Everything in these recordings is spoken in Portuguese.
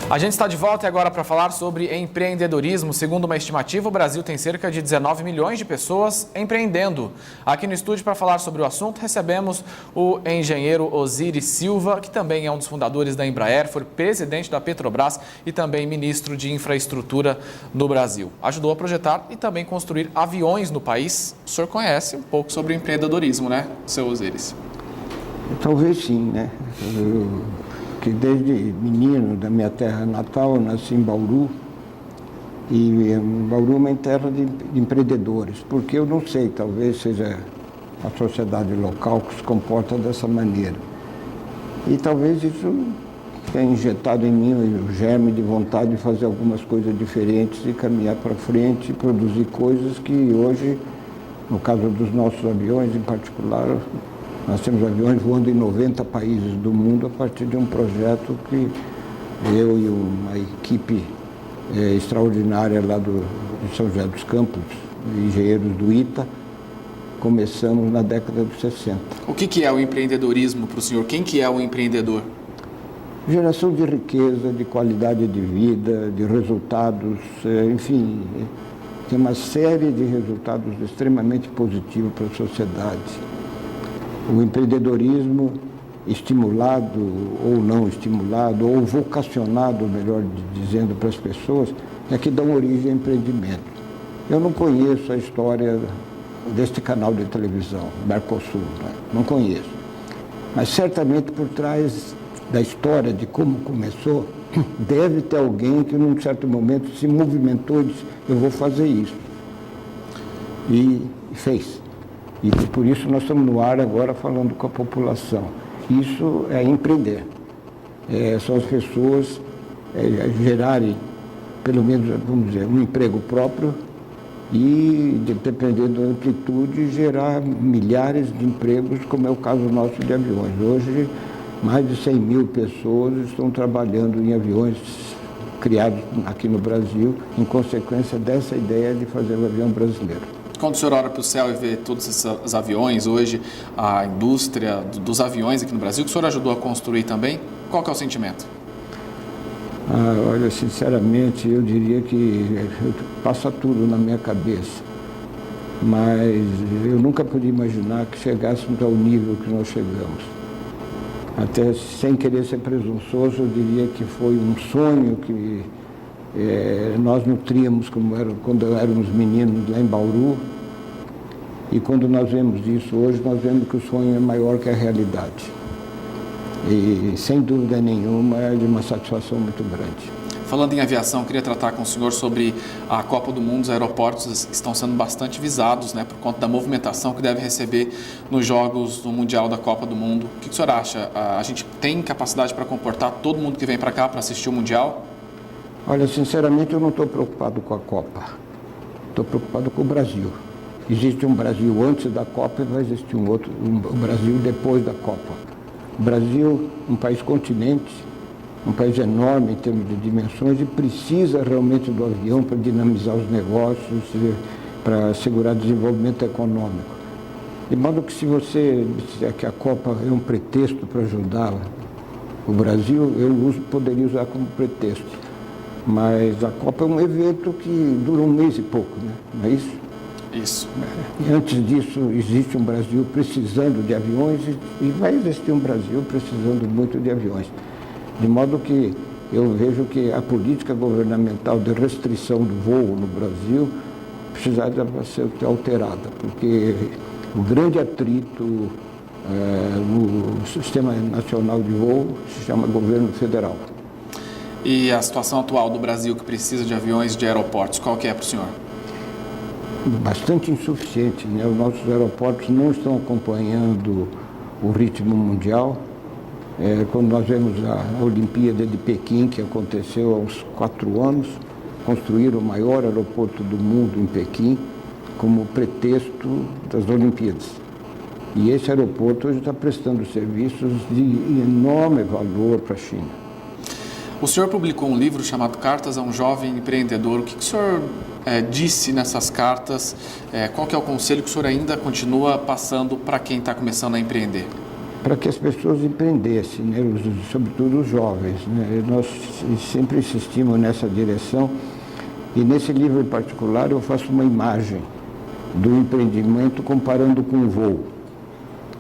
A gente está de volta agora para falar sobre empreendedorismo. Segundo uma estimativa, o Brasil tem cerca de 19 milhões de pessoas empreendendo. Aqui no estúdio, para falar sobre o assunto, recebemos o engenheiro Osiris Silva, que também é um dos fundadores da Embraer, foi presidente da Petrobras e também ministro de infraestrutura no Brasil. Ajudou a projetar e também construir aviões no país. O senhor conhece um pouco sobre empreendedorismo, né, seu Osiris? Talvez sim, né? Que desde menino, da minha terra natal, eu nasci em Bauru. E Bauru é uma terra de empreendedores, porque eu não sei, talvez seja a sociedade local que se comporta dessa maneira. E talvez isso tenha injetado em mim o germe de vontade de fazer algumas coisas diferentes e caminhar para frente e produzir coisas que hoje, no caso dos nossos aviões em particular, nós temos aviões voando em 90 países do mundo a partir de um projeto que eu e uma equipe extraordinária lá de São José dos Campos, engenheiros do ITA, começamos na década de 60. O que é o empreendedorismo para o senhor? Quem que é o empreendedor? Geração de riqueza, de qualidade de vida, de resultados, enfim, tem uma série de resultados extremamente positivos para a sociedade. O empreendedorismo estimulado ou não estimulado, ou vocacionado, melhor dizendo, para as pessoas, é que dão origem ao empreendimento. Eu não conheço a história deste canal de televisão, Mercosul, né? Não conheço. Mas certamente por trás da história de como começou, deve ter alguém que num certo momento se movimentou e disse, eu vou fazer isso. E fez. E por isso nós estamos no ar agora falando com a população. Isso é empreender. São as pessoas gerarem, pelo menos, vamos dizer, um emprego próprio e, dependendo da amplitude, gerar milhares de empregos, como é o caso nosso de aviões. Hoje, mais de 100 mil pessoas estão trabalhando em aviões criados aqui no Brasil, em consequência dessa ideia de fazer o avião brasileiro. Quando o senhor olha para o céu e vê todos esses aviões, hoje a indústria dos aviões aqui no Brasil, que o senhor ajudou a construir também, qual que é o sentimento? Olha, sinceramente, eu diria que passa tudo na minha cabeça, mas eu nunca podia imaginar que chegássemos ao nível que nós chegamos. Até sem querer ser presunçoso, eu diria que foi um sonho que nós nutríamos quando éramos meninos lá em Bauru, e quando nós vemos isso hoje, nós vemos que o sonho é maior que a realidade. E, sem dúvida nenhuma, é de uma satisfação muito grande. Falando em aviação, eu queria tratar com o senhor sobre a Copa do Mundo. Os aeroportos estão sendo bastante visados, né, por conta da movimentação que deve receber nos Jogos do Mundial da Copa do Mundo. O que o senhor acha? A gente tem capacidade para comportar todo mundo que vem para cá para assistir o Mundial? Olha, sinceramente, eu não estou preocupado com a Copa. Estou preocupado com o Brasil. Existe um Brasil antes da Copa e vai existir um Brasil depois da Copa. O Brasil, um país continente, um país enorme em termos de dimensões e precisa realmente do avião para dinamizar os negócios, para assegurar desenvolvimento econômico. De modo que se você disser que a Copa é um pretexto para ajudar o Brasil, eu poderia usar como pretexto. Mas a Copa é um evento que dura um mês e pouco, né? Não é isso? Isso. E antes disso, existe um Brasil precisando de aviões e vai existir um Brasil precisando muito de aviões. De modo que eu vejo que a política governamental de restrição do voo no Brasil precisaria ser alterada, porque o grande atrito no Sistema Nacional de Voo se chama governo federal. E a situação atual do Brasil, que precisa de aviões de aeroportos, qual que é para o senhor? Bastante insuficiente, né? Os nossos aeroportos não estão acompanhando o ritmo mundial. Quando nós vemos a Olimpíada de Pequim, que aconteceu há uns 4 anos, construíram o maior aeroporto do mundo em Pequim como pretexto das Olimpíadas. E esse aeroporto hoje está prestando serviços de enorme valor para a China. O senhor publicou um livro chamado Cartas a um Jovem Empreendedor. O que o senhor disse nessas cartas? Qual que é o conselho que o senhor ainda continua passando para quem está começando a empreender? para que as pessoas empreendessem, né? Sobretudo os jovens, né? Nós sempre insistimos nessa direção e nesse livro em particular eu faço uma imagem do empreendimento comparando com o voo.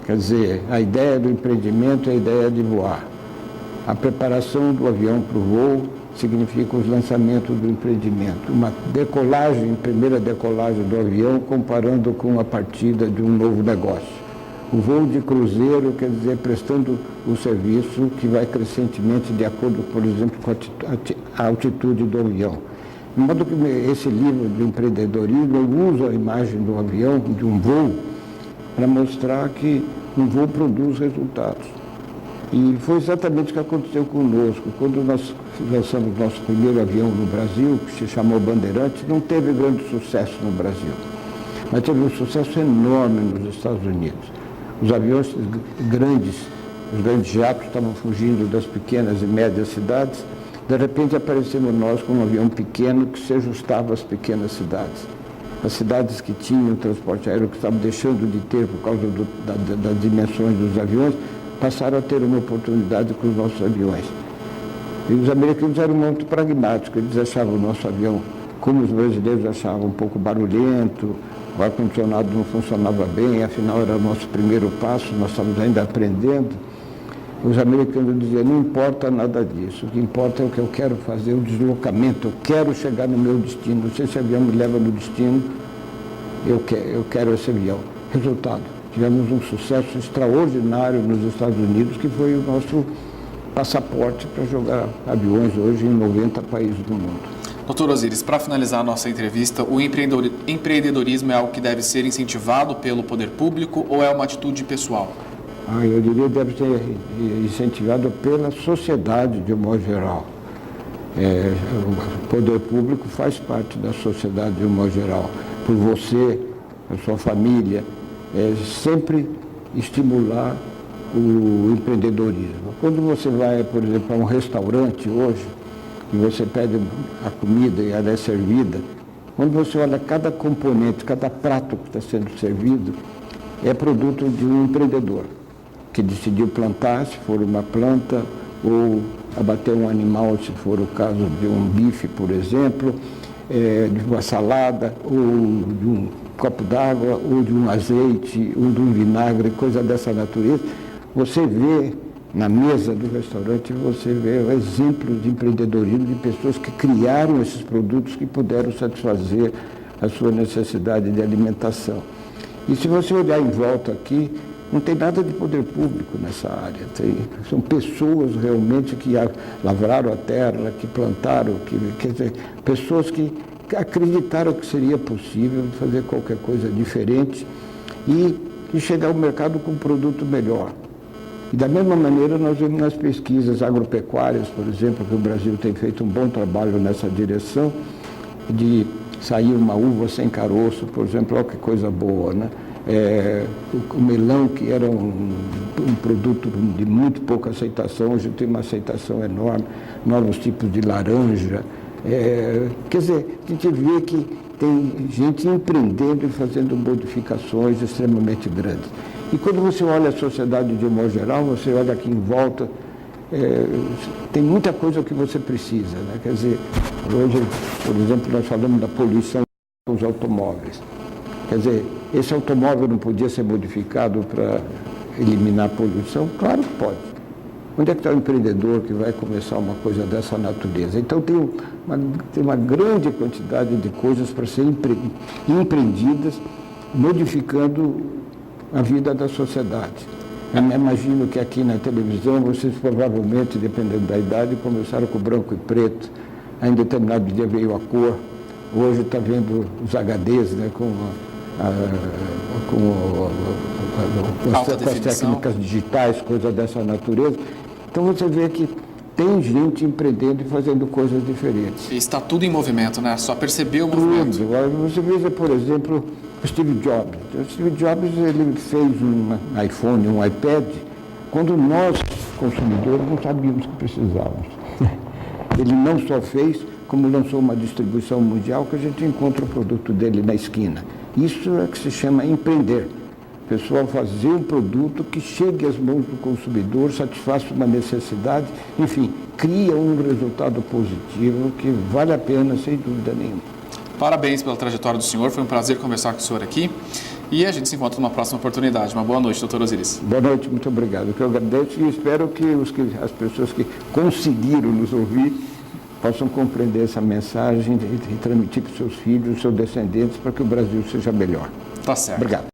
Quer dizer, a ideia do empreendimento é a ideia de voar. A preparação do avião para o voo significa os lançamentos do empreendimento. Uma decolagem, primeira decolagem do avião, comparando com a partida de um novo negócio. O voo de cruzeiro, quer dizer, prestando o serviço que vai crescentemente de acordo, por exemplo, com a altitude do avião. De modo que esse livro de empreendedorismo, eu uso a imagem do avião, de um voo, para mostrar que um voo produz resultados. E foi exatamente o que aconteceu conosco. Quando nós lançamos nosso primeiro avião no Brasil, que se chamou Bandeirantes, não teve grande sucesso no Brasil, mas teve um sucesso enorme nos Estados Unidos. Os aviões grandes, os grandes jatos estavam fugindo das pequenas e médias cidades. De repente aparecemos nós com um avião pequeno que se ajustava às pequenas cidades. As cidades que tinham transporte aéreo, que estavam deixando de ter por causa das dimensões dos aviões, passaram a ter uma oportunidade com os nossos aviões. E os americanos eram muito pragmáticos, eles achavam o nosso avião, como os brasileiros achavam, um pouco barulhento, o ar-condicionado não funcionava bem, afinal era o nosso primeiro passo, nós estávamos ainda aprendendo. Os americanos diziam, não importa nada disso, o que importa é o que eu quero fazer, o deslocamento, eu quero chegar no meu destino, não sei se esse avião me leva no destino, eu quero esse avião. Resultado, tivemos um sucesso extraordinário nos Estados Unidos, que foi o nosso passaporte para jogar aviões hoje em 90 países do mundo. Doutor Osíris, para finalizar a nossa entrevista, o empreendedorismo é algo que deve ser incentivado pelo poder público ou é uma atitude pessoal? Eu diria que deve ser incentivado pela sociedade de um modo geral. O poder público faz parte da sociedade de um modo geral. Por você, a sua família, sempre estimular o empreendedorismo. Quando você vai, por exemplo, a um restaurante hoje, e você pede a comida e ela é servida, quando você olha cada componente, cada prato que está sendo servido, é produto de um empreendedor, que decidiu plantar, se for uma planta, ou abater um animal, se for o caso de um bife, por exemplo, de uma salada, ou de um copo d'água, ou de um azeite, ou de um vinagre, coisa dessa natureza. Você vê na mesa do restaurante, você vê exemplos de empreendedorismo de pessoas que criaram esses produtos que puderam satisfazer a sua necessidade de alimentação. E se você olhar em volta aqui, não tem nada de poder público nessa área. São pessoas realmente que lavraram a terra, que plantaram, quer dizer, pessoas que acreditaram que seria possível fazer qualquer coisa diferente e chegar ao mercado com um produto melhor. E da mesma maneira nós vemos nas pesquisas agropecuárias, por exemplo, que o Brasil tem feito um bom trabalho nessa direção, de sair uma uva sem caroço, por exemplo, olha que coisa boa, né? O melão, que era um produto de muito pouca aceitação, hoje tem uma aceitação enorme, novos tipos de laranja. Quer dizer, a gente vê que tem gente empreendendo e fazendo modificações extremamente grandes. E quando você olha a sociedade de um modo geral, você olha aqui em volta, tem muita coisa que você precisa, né? Quer dizer, hoje, por exemplo, nós falamos da poluição com os automóveis. Quer dizer, esse automóvel não podia ser modificado para eliminar a poluição? Claro que pode. Onde é que está o empreendedor que vai começar uma coisa dessa natureza? Então tem uma grande quantidade de coisas para serem empreendidas, modificando a vida da sociedade. Eu me imagino que aqui na televisão vocês provavelmente, dependendo da idade, começaram com branco e preto, aí em determinado dia veio a cor, hoje está vendo os HDs, né, com as técnicas digitais, coisas dessa natureza. Então você vê que tem gente empreendendo e fazendo coisas diferentes. E está tudo em movimento, né? Só percebeu o movimento. Você veja, por exemplo, o Steve Jobs. O Steve Jobs, ele fez um iPhone, um iPad, quando nós, consumidores, não sabíamos que precisávamos. Ele não só fez, como lançou uma distribuição mundial que a gente encontra o produto dele na esquina. Isso é que se chama empreender. pessoal fazer um produto que chegue às mãos do consumidor, satisfaça uma necessidade, enfim, cria um resultado positivo que vale a pena, sem dúvida nenhuma. Parabéns pela trajetória do senhor, foi um prazer conversar com o senhor aqui e a gente se encontra numa próxima oportunidade. Uma boa noite, doutor Osiris. Boa noite, muito obrigado. Eu agradeço e espero que as pessoas que conseguiram nos ouvir possam compreender essa mensagem e transmitir para os seus filhos, seus descendentes, para que o Brasil seja melhor. Tá certo. Obrigado.